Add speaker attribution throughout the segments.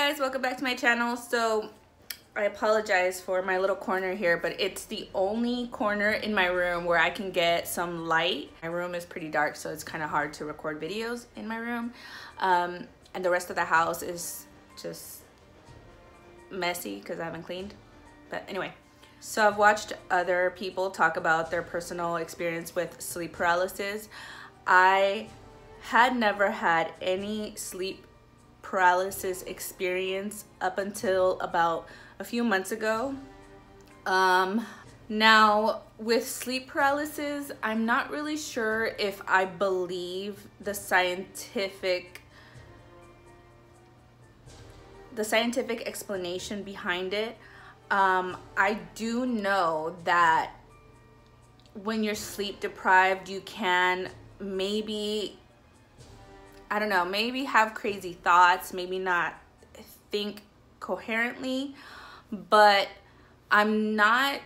Speaker 1: guys, welcome back to my channel. So I apologize for my little corner here, but it's the only corner in my room where I can get some light. My room is pretty dark, so it's kind of hard to record videos in my room. And the rest of the house is just messy because I haven't cleaned. But anyway, so I've watched other people talk about their personal experience with sleep paralysis. I had never had any sleep paralysis experience up until about a few months ago. Now with sleep paralysis, I'm not really sure if I believe the scientific explanation behind it. I do know that when you're sleep deprived, you can maybe, I don't know, maybe have crazy thoughts, maybe not think coherently, but I'm not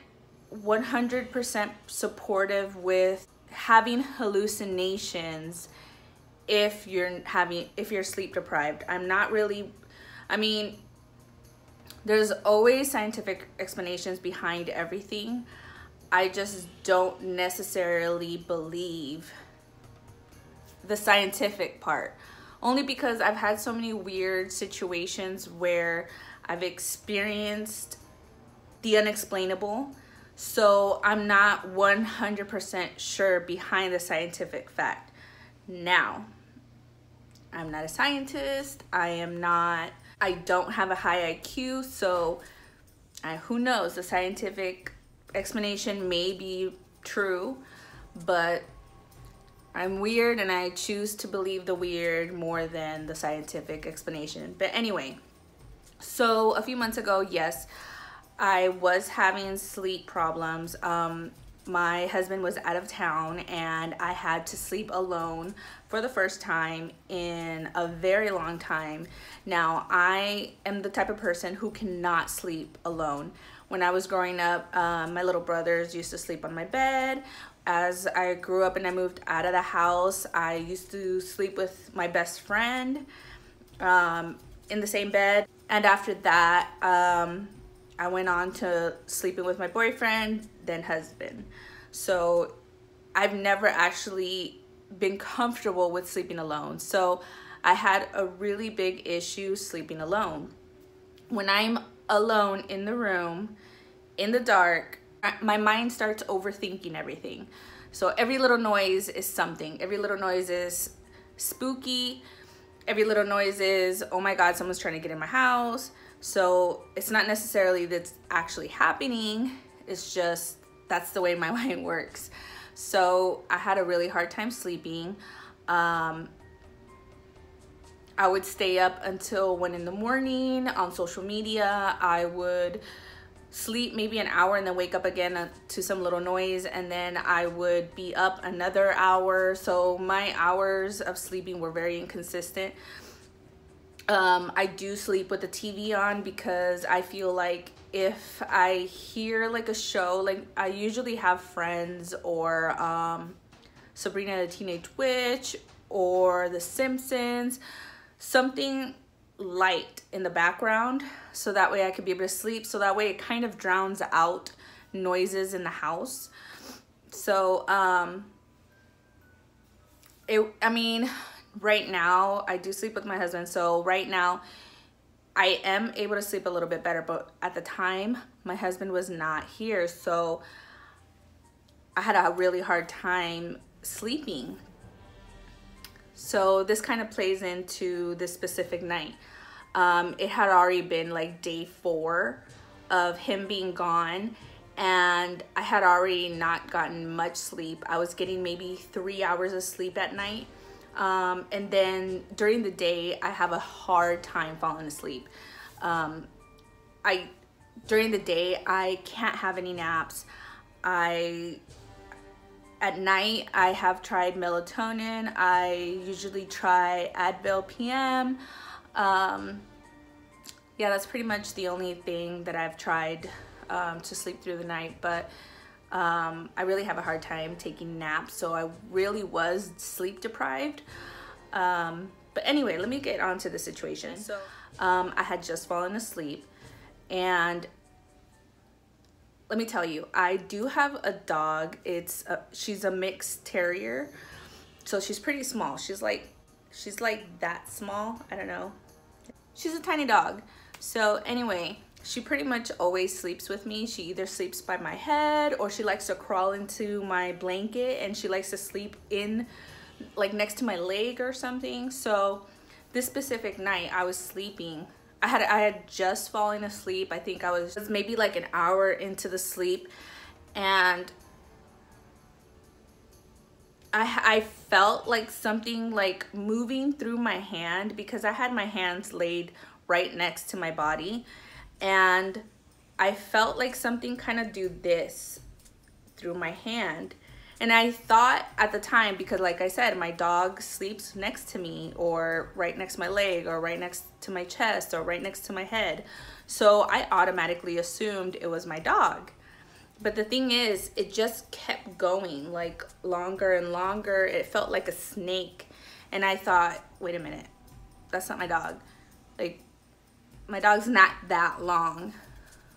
Speaker 1: 100% supportive with having hallucinations if you're sleep deprived. I'm not really, I mean, there's always scientific explanations behind everything. I just don't necessarily believe the scientific part, only because I've had so many weird situations where I've experienced the unexplainable. So I'm not 100% sure behind the scientific fact. Now, I'm not a scientist. I don't have a high IQ, so who knows? The scientific explanation may be true, but I'm weird and I choose to believe the weird more than the scientific explanation. But anyway, so a few months ago, yes, I was having sleep problems. My husband was out of town and I had to sleep alone for the first time in a very long time. Now, I am the type of person who cannot sleep alone. When I was growing up, my little brothers used to sleep on my bed. As I grew up and I moved out of the house, I used to sleep with my best friend in the same bed. And after that, I went on to sleeping with my boyfriend, then husband. So I've never actually been comfortable with sleeping alone. So I had a really big issue sleeping alone. When I'm alone in the room, in the dark, my mind starts overthinking everything. So every little noise is something. Every little noise is spooky. Every little noise is, oh my God, someone's trying to get in my house. So it's not necessarily that's actually happening. It's just, that's the way my mind works. So I had a really hard time sleeping. I would stay up until 1 in the morning on social media. I would sleep maybe an hour and then wake up again to some little noise, and then I would be up another hour. So my hours of sleeping were very inconsistent. I do sleep with the TV on because I feel like if I hear like a show, like I usually have Friends or Sabrina the Teenage Witch or The Simpsons, something light in the background, so that way I could be able to sleep, so that way it kind of drowns out noises in the house. So I mean, right now I do sleep with my husband, so right now I am able to sleep a little bit better, but at the time my husband was not here, so I had a really hard time sleeping. So this kind of plays into this specific night. It had already been like day 4 of him being gone, and I had already not gotten much sleep. I was getting maybe 3 hours of sleep at night. And then during the day, I have a hard time falling asleep. During the day, I can't have any naps. At night, I have tried melatonin. I usually try Advil PM. Yeah, that's pretty much the only thing that I've tried to sleep through the night, but I really have a hard time taking naps, so I really was sleep deprived. But anyway, let me get on to the situation. So I had just fallen asleep, and let me tell you, I do have a dog. She's a mixed terrier, so she's pretty small. She's like that small. I don't know. She's a tiny dog. So anyway, she pretty much always sleeps with me. She either sleeps by my head, or she likes to crawl into my blanket, and she likes to sleep in like next to my leg or something. So this specific night I was sleeping. I had just fallen asleep. I think I was maybe like an hour into the sleep, and I felt like something like moving through my hand, because I had my hands laid right next to my body, and I felt like something kind of do this through my hand. And I thought at the time, because like I said, my dog sleeps next to me, or right next to my leg, or right next to my chest, or right next to my head. So I automatically assumed it was my dog. But the thing is, it just kept going, like longer and longer. It felt like a snake. And I thought, wait a minute, that's not my dog. Like, my dog's not that long.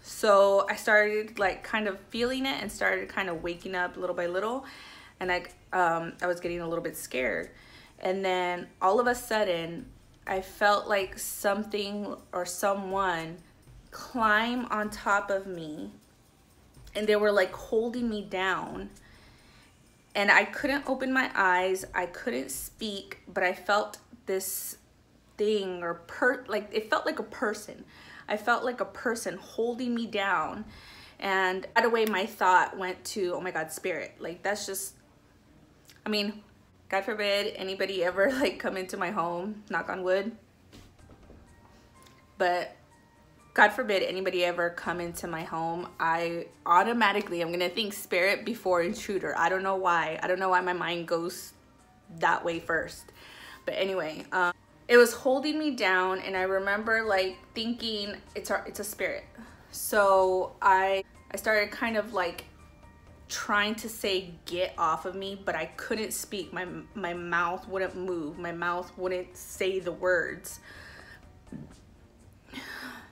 Speaker 1: So I started like kind of feeling it, and started kind of waking up little by little, and I was getting a little bit scared. And then all of a sudden I felt like something or someone climb on top of me, and they were like holding me down, and I couldn't open my eyes, I couldn't speak, but I felt this thing, or like it felt like a person. I felt like a person holding me down, and right away my thought went to, oh my God, spirit. Like, that's just, I mean, God forbid anybody ever like come into my home, knock on wood, but God forbid anybody ever come into my home, I automatically am gonna think spirit before intruder. I don't know why. I don't know why my mind goes that way first. But anyway, it was holding me down, and I remember like thinking it's a spirit. So I started kind of like trying to say get off of me, but I couldn't speak. My mouth wouldn't move. My mouth wouldn't say the words.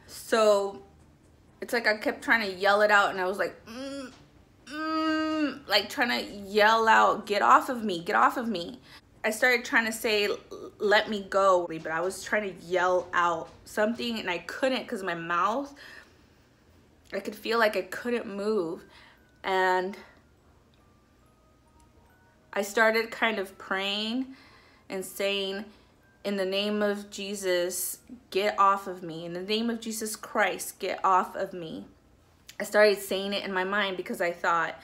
Speaker 1: So it's like I kept trying to yell it out, and I was like like trying to yell out, get off of me, get off of me. I started trying to say, let me go, but I was trying to yell out something, and I couldn't, because my mouth, I could feel like I couldn't move. And I started kind of praying and saying, in the name of Jesus, get off of me. In the name of Jesus Christ, get off of me. I started saying it in my mind, because I thought,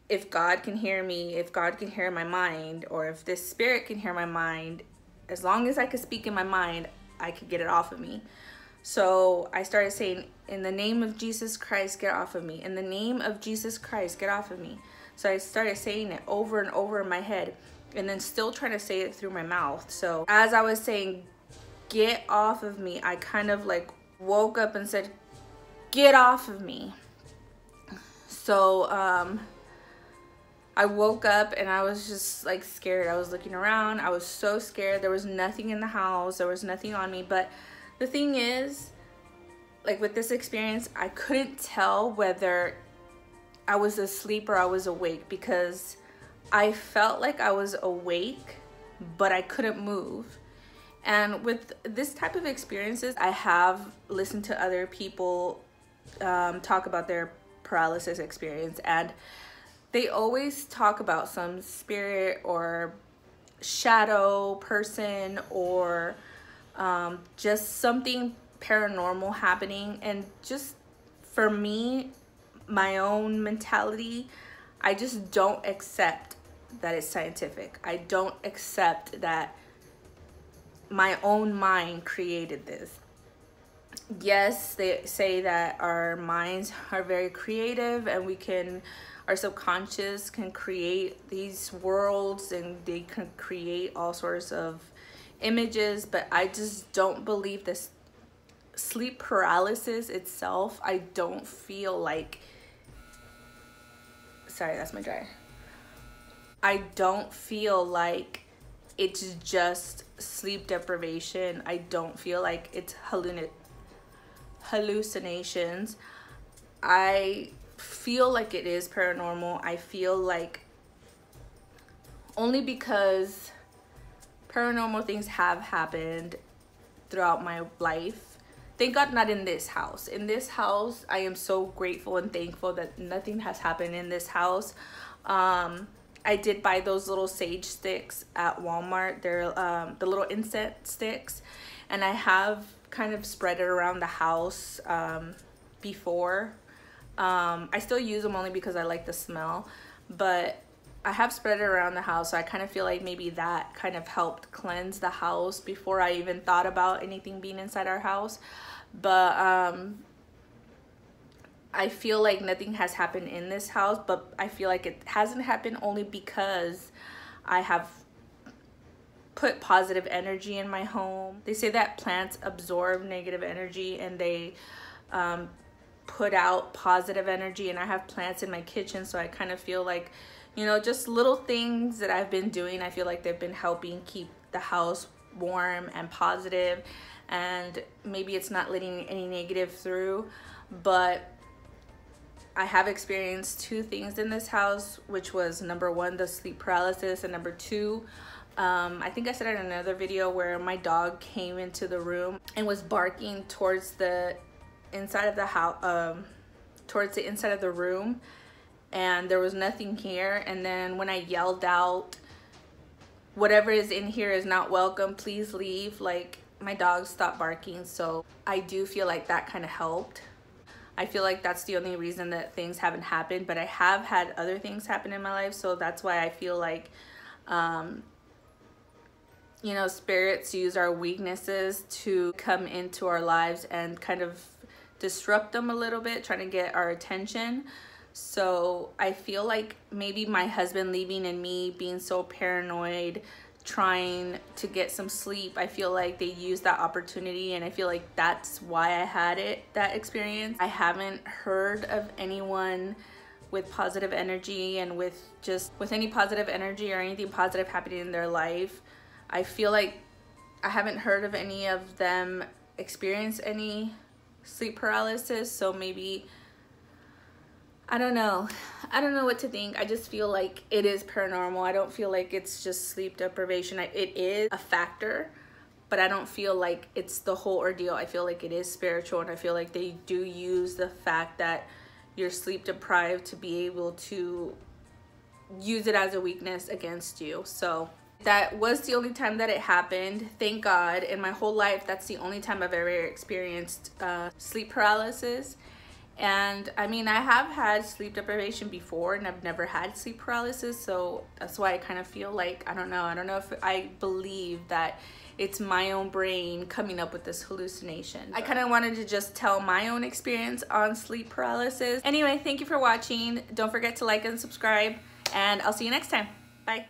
Speaker 1: if God can hear me, if God can hear my mind, or if this spirit can hear my mind, as long as I could speak in my mind, I could get it off of me. So I started saying, in the name of Jesus Christ, get off of me. In the name of Jesus Christ, get off of me. So I started saying it over and over in my head, and then still trying to say it through my mouth. So as I was saying, get off of me, I kind of like woke up and said, get off of me. So I woke up, and I was just like scared. I was looking around. I was so scared. There was nothing in the house. There was nothing on me. But the thing is, like with this experience, I couldn't tell whether I was asleep or I was awake, because I felt like I was awake, but I couldn't move. And with this type of experiences, I have listened to other people talk about their paralysis experience, and they always talk about some spirit or shadow person, or just something paranormal happening. And just for me, my own mentality, I just don't accept that it's scientific. I don't accept that my own mind created this. Yes, they say that our minds are very creative, and our subconscious can create these worlds, and they can create all sorts of images, but I just don't believe this sleep paralysis itself. I don't feel like, sorry, that's my dryer. I don't feel like it's just sleep deprivation. I don't feel like it's hallucinations. I feel like it is paranormal. I feel like only because paranormal things have happened throughout my life. Thank God not in this house. In this house, I am so grateful and thankful that nothing has happened in this house. I did buy those little sage sticks at Walmart. They're the little incense sticks, and I have kind of spread it around the house before. I still use them only because I like the smell, but I have spread it around the house, so I kind of feel like maybe that kind of helped cleanse the house before I even thought about anything being inside our house. But I feel like nothing has happened in this house, but I feel like it hasn't happened only because I have put positive energy in my home. They say that plants absorb negative energy and they put out positive energy, and I have plants in my kitchen, so I kind of feel like, you know, just little things that I've been doing, I feel like they've been helping keep the house warm and positive, and maybe it's not letting any negative through. But I have experienced two things in this house, which was number one, the sleep paralysis, and number two, I think I said it in another video where my dog came into the room and was barking towards the inside of the house, towards the inside of the room, and there was nothing here. And then when I yelled out, whatever is in here is not welcome, please leave, like, my dog stopped barking. So I do feel like that kind of helped. I feel like that's the only reason that things haven't happened, but I have had other things happen in my life, so that's why I feel like you know, spirits use our weaknesses to come into our lives and kind of disrupt them a little bit, trying to get our attention. So I feel like maybe my husband leaving and me being so paranoid, trying to get some sleep, I feel like they used that opportunity, and I feel like that's why I had that experience. I haven't heard of anyone with positive energy and with any positive energy or anything positive happening in their life. I feel like I haven't heard of any of them experience any sleep paralysis, so maybe, I don't know what to think. I just feel like it is paranormal. I don't feel like it's just sleep deprivation. It is a factor, but I don't feel like it's the whole ordeal. I feel like it is spiritual, and I feel like they do use the fact that you're sleep deprived to be able to use it as a weakness against you. So that was the only time that it happened. Thank God. In my whole life, that's the only time I've ever experienced sleep paralysis. And I mean, I have had sleep deprivation before, and I've never had sleep paralysis, so that's why I kind of feel like, I don't know if I believe that it's my own brain coming up with this hallucination. I kind of wanted to just tell my own experience on sleep paralysis. Anyway, thank you for watching. Don't forget to like and subscribe, and I'll see you next time. Bye.